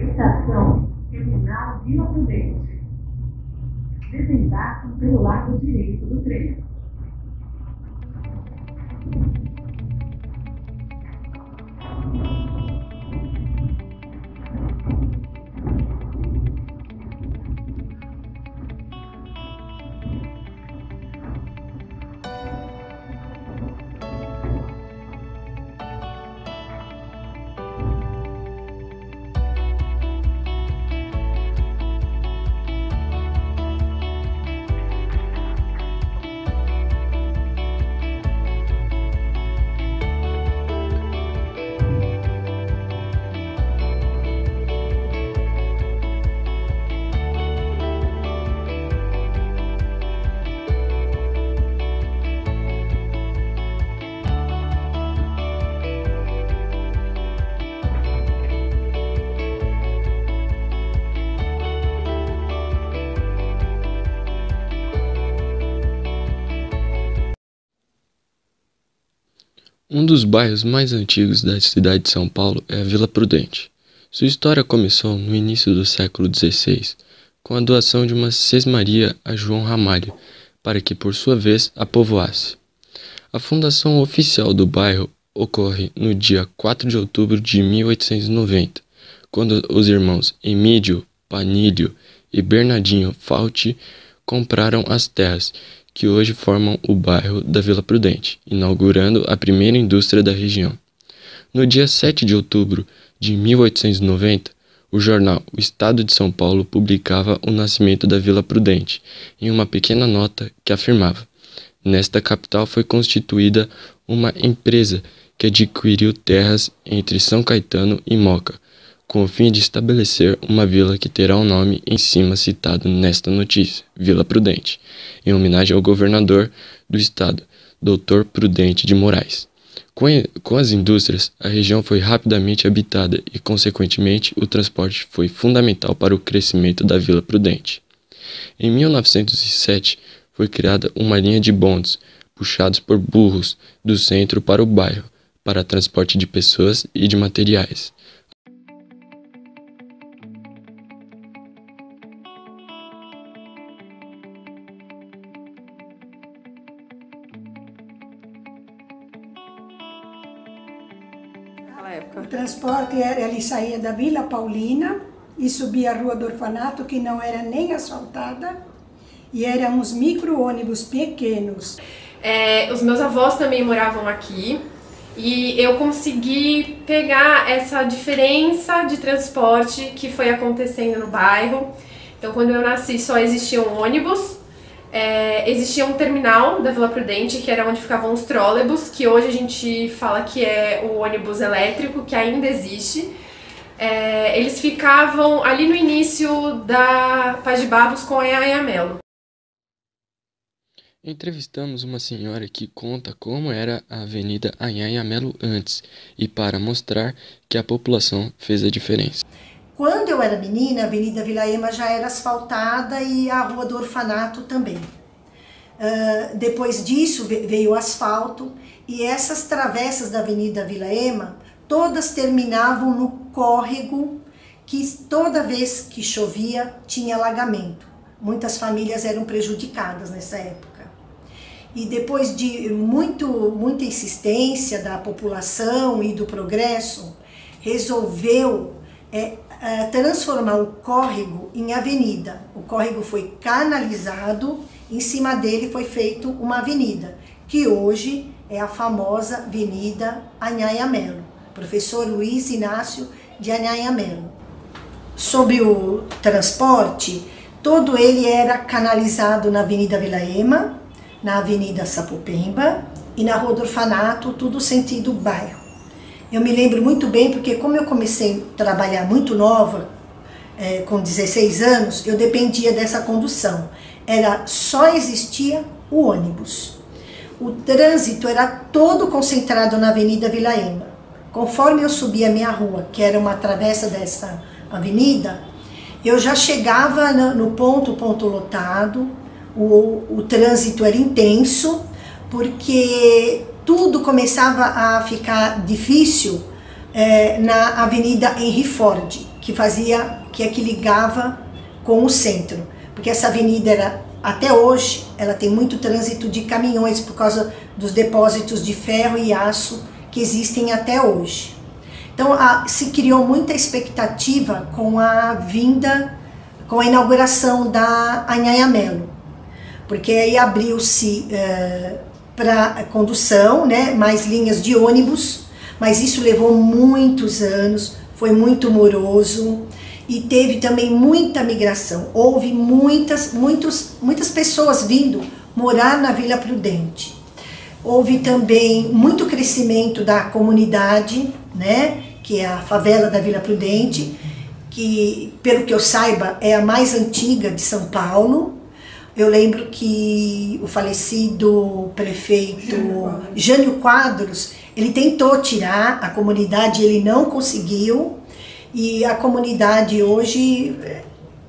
Estação Terminal Vila Prudente. Desembarque pelo lado direito do trem. Um dos bairros mais antigos da cidade de São Paulo é a Vila Prudente. Sua história começou no início do século XVI, com a doação de uma sesmaria a João Ramalho, para que por sua vez a povoasse. A fundação oficial do bairro ocorre no dia 4 de outubro de 1890, quando os irmãos Emídio Panílio e Bernardinho Falti compraram as terras que hoje formam o bairro da Vila Prudente, inaugurando a primeira indústria da região. No dia 7 de outubro de 1890, o jornal O Estado de São Paulo publicava o nascimento da Vila Prudente, em uma pequena nota que afirmava: nesta capital foi constituída uma empresa que adquiriu terras entre São Caetano e Moca, com o fim de estabelecer uma vila que terá o nome em cima citado nesta notícia, Vila Prudente, em homenagem ao governador do estado, Dr. Prudente de Moraes. Com as indústrias, a região foi rapidamente habitada e, consequentemente, o transporte foi fundamental para o crescimento da Vila Prudente. Em 1907, foi criada uma linha de bondes, puxados por burros, do centro para o bairro, para transporte de pessoas e de materiais. O transporte ele saía da Vila Paulina e subia a Rua do Orfanato, que não era nem asfaltada, e eram uns micro-ônibus pequenos. Os meus avós também moravam aqui e eu consegui pegar essa diferença de transporte que foi acontecendo no bairro. Então, quando eu nasci, só existiam ônibus. Existia um terminal da Vila Prudente, que era onde ficavam os trólebus, que hoje a gente fala que é o ônibus elétrico, que ainda existe. Eles ficavam ali no início da Paz de Barros com a Anhanha Melo. Entrevistamos uma senhora que conta como era a Avenida Anhanha Melo antes, e para mostrar que a população fez a diferença. Quando eu era menina, a Avenida Vila Ema já era asfaltada e a Rua do Orfanato também. Depois disso veio o asfalto e essas travessas da Avenida Vila Ema, todas terminavam no córrego que toda vez que chovia tinha alagamento. Muitas famílias eram prejudicadas nessa época. E depois de muita insistência da população e do progresso, resolveu transformar o córrego em avenida. O córrego foi canalizado, em cima dele foi feito uma avenida, que hoje é a famosa Avenida Anhanha Melo, professor Luiz Inácio de Anhanha Melo. Sobre o transporte, todo ele era canalizado na Avenida Vila Ema, na Avenida Sapopemba e na Rua do Orfanato, tudo sentido bairro. Eu me lembro muito bem porque como eu comecei a trabalhar muito nova, com 16 anos, eu dependia dessa condução. Só existia o ônibus. O trânsito era todo concentrado na Avenida Vila Ema. Conforme eu subia a minha rua, que era uma travessa dessa avenida, eu já chegava no ponto lotado, o trânsito era intenso, porque tudo começava a ficar difícil na Avenida Henry Ford. que ligava com o centro, porque essa avenida era, até hoje, ela tem muito trânsito de caminhões por causa dos depósitos de ferro e aço que existem até hoje. Então se criou muita expectativa com a inauguração da Anhanha-Melo, porque aí abriu-se para condução, né, mais linhas de ônibus, mas isso levou muitos anos, foi muito moroso e teve também muita migração. Houve muitas pessoas vindo morar na Vila Prudente. Houve também muito crescimento da comunidade, né, que é a favela da Vila Prudente, que, pelo que eu saiba, é a mais antiga de São Paulo. Eu lembro que o falecido prefeito Jânio Quadros, ele tentou tirar a comunidade, ele não conseguiu, e a comunidade hoje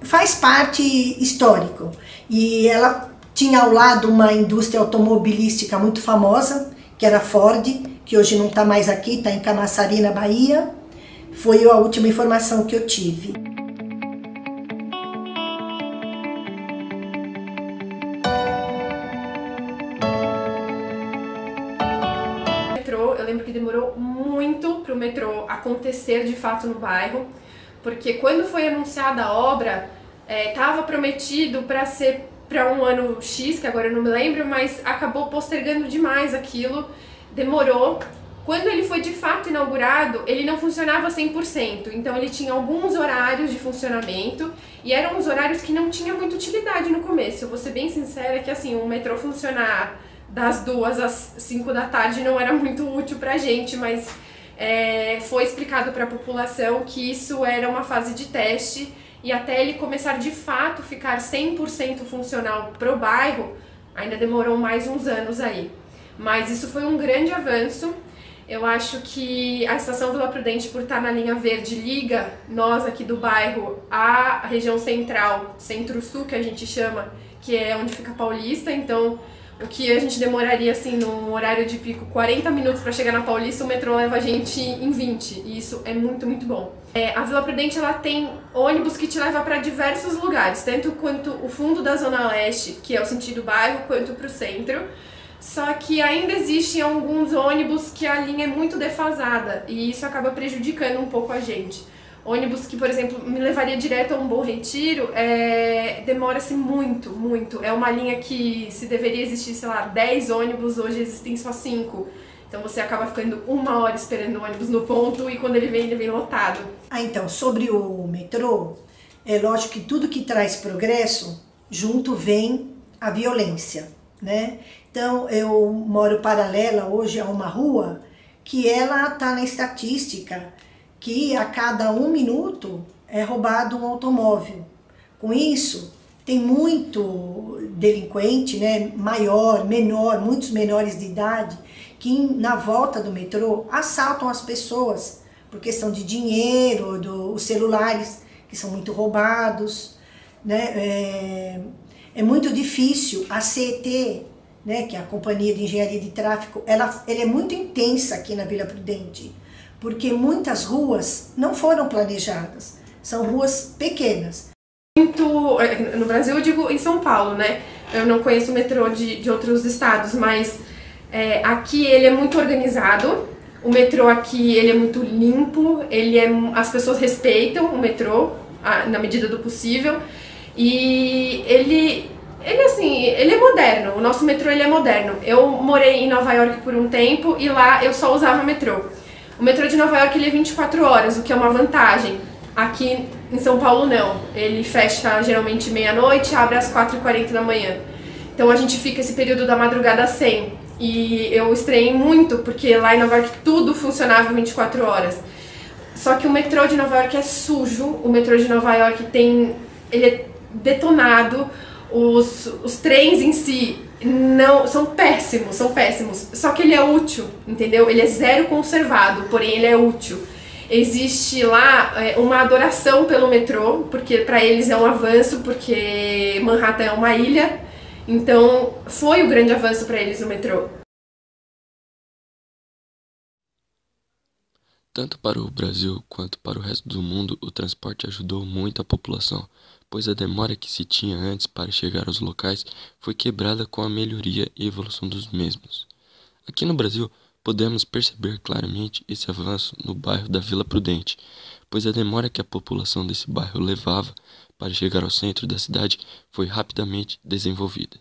faz parte histórico. E ela tinha ao lado uma indústria automobilística muito famosa, que era a Ford, que hoje não está mais aqui, está em Camaçari, na Bahia. Foi a última informação que eu tive. Eu lembro que demorou muito para o metrô acontecer de fato no bairro, porque quando foi anunciada a obra, estava prometido para ser para um ano X, que agora eu não me lembro, mas acabou postergando demais aquilo, demorou. Quando ele foi de fato inaugurado, ele não funcionava 100%, então ele tinha alguns horários de funcionamento e eram uns horários que não tinha muita utilidade no começo. Eu vou ser bem sincera que assim, o metrô funcionar das 2 às 5 da tarde não era muito útil pra gente, mas foi explicado para a população que isso era uma fase de teste e até ele começar de fato ficar 100% funcional pro bairro, ainda demorou mais uns anos aí. Mas isso foi um grande avanço. Eu acho que a Estação Vila Prudente, por estar na linha verde, liga nós aqui do bairro à região central, centro-sul que a gente chama, que é onde fica Paulista. Então, o que a gente demoraria, assim, no horário de pico, 40 minutos para chegar na Paulista, o metrô leva a gente em 20. E isso é muito, muito bom. A Vila Prudente, ela tem ônibus que te leva para diversos lugares, tanto quanto o fundo da Zona Leste, que é o sentido bairro, quanto para o centro. Só que ainda existem alguns ônibus que a linha é muito defasada e isso acaba prejudicando um pouco a gente. Ônibus que, por exemplo, me levaria direto a um Bom Retiro, demora-se muito, muito. É uma linha que, se deveria existir, sei lá, 10 ônibus, hoje existem só 5. Então você acaba ficando 1 hora esperando o ônibus no ponto e quando ele vem lotado. Então, sobre o metrô, é lógico que tudo que traz progresso, junto vem a violência, né? Então, eu moro paralela hoje a uma rua que ela está na estatística que a cada 1 minuto é roubado um automóvel. Com isso, tem muito delinquente, né, maior, menor, muitos menores de idade, que na volta do metrô assaltam as pessoas por questão de dinheiro, os celulares que são muito roubados, né? É muito difícil a CET, né, que é a Companhia de Engenharia de Tráfego, ela é muito intensa aqui na Vila Prudente, porque muitas ruas não foram planejadas, são ruas pequenas. No Brasil, eu digo em São Paulo, né? Eu não conheço o metrô de outros estados, mas aqui ele é muito organizado, o metrô aqui ele é muito limpo, as pessoas respeitam o metrô na medida do possível e ele é moderno, o nosso metrô ele é moderno. Eu morei em Nova York por um tempo e lá eu só usava metrô. O metrô de Nova York ele é 24 horas, o que é uma vantagem. Aqui em São Paulo não, ele fecha geralmente meia-noite, abre às 4h40 da manhã. Então a gente fica esse período da madrugada sem. E eu estranhei muito, porque lá em Nova York tudo funcionava 24 horas. Só que o metrô de Nova York é sujo, o metrô de Nova York ele é detonado, os trens em si não são péssimos, só que ele é útil, entendeu? Ele é zero conservado, porém ele é útil. Existe lá uma adoração pelo metrô, porque para eles é um avanço, porque Manhattan é uma ilha, então foi o grande avanço para eles o metrô. Tanto para o Brasil quanto para o resto do mundo, o transporte ajudou muito a população, pois a demora que se tinha antes para chegar aos locais foi quebrada com a melhoria e evolução dos mesmos. Aqui no Brasil, podemos perceber claramente esse avanço no bairro da Vila Prudente, pois a demora que a população desse bairro levava para chegar ao centro da cidade foi rapidamente desenvolvida.